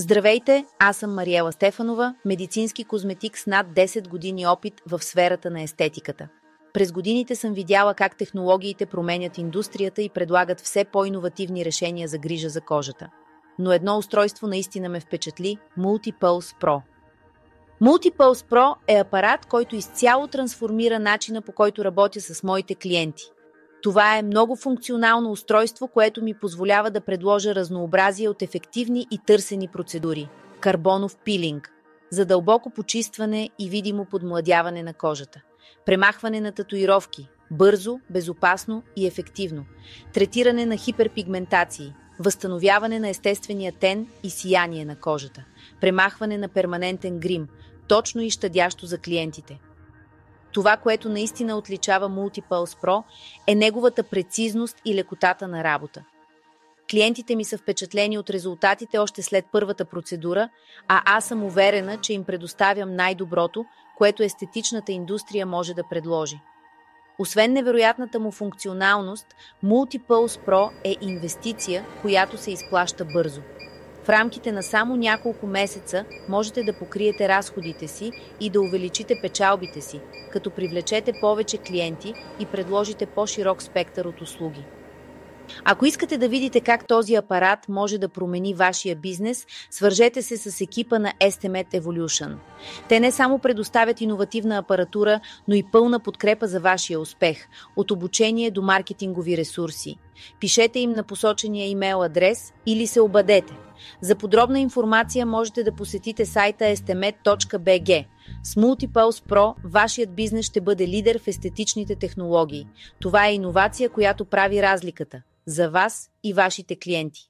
Здравейте, аз съм Мариела Стефанова, медицински козметик с над 10 години опит в сферата на естетиката. През годините съм видяла как технологиите променят индустрията и предлагат все по-иновативни решения за грижа за кожата. Но едно устройство наистина ме впечатли – Multi-Pulse Pro. Multi-Pulse Pro е апарат, който изцяло трансформира начина, по който работя с моите клиенти. Това е много функционално устройство, което ми позволява да предложа разнообразие от ефективни и търсени процедури. Карбонов пилинг за дълбоко почистване и видимо подмладяване на кожата. Премахване на татуировки – бързо, безопасно и ефективно. Третиране на хиперпигментации. Възстановяване на естествения тен и сияние на кожата. Премахване на перманентен грим – точно и щадящо за клиентите. Това, което наистина отличава Multi-Pulse Pro, е неговата прецизност и лекотата на работа. Клиентите ми са впечатлени от резултатите още след първата процедура, а аз съм уверена, че им предоставям най-доброто, което естетичната индустрия може да предложи. Освен невероятната му функционалност, Multi-Pulse Pro е инвестиция, която се изплаща бързо. В рамките на само няколко месеца можете да покриете разходите си и да увеличите печалбите си, като привлечете повече клиенти и предложите по-широк спектър от услуги. Ако искате да видите как този апарат може да промени вашия бизнес, свържете се с екипа на Estemet Evolution. Те не само предоставят иновативна апаратура, но и пълна подкрепа за вашия успех, от обучение до маркетингови ресурси. Пишете им на посочения имейл адрес или се обадете. За подробна информация можете да посетите сайта estemet.bg. С Multi-Pulse Pro вашият бизнес ще бъде лидер в естетичните технологии. Това е иновация, която прави разликата за вас и вашите клиенти.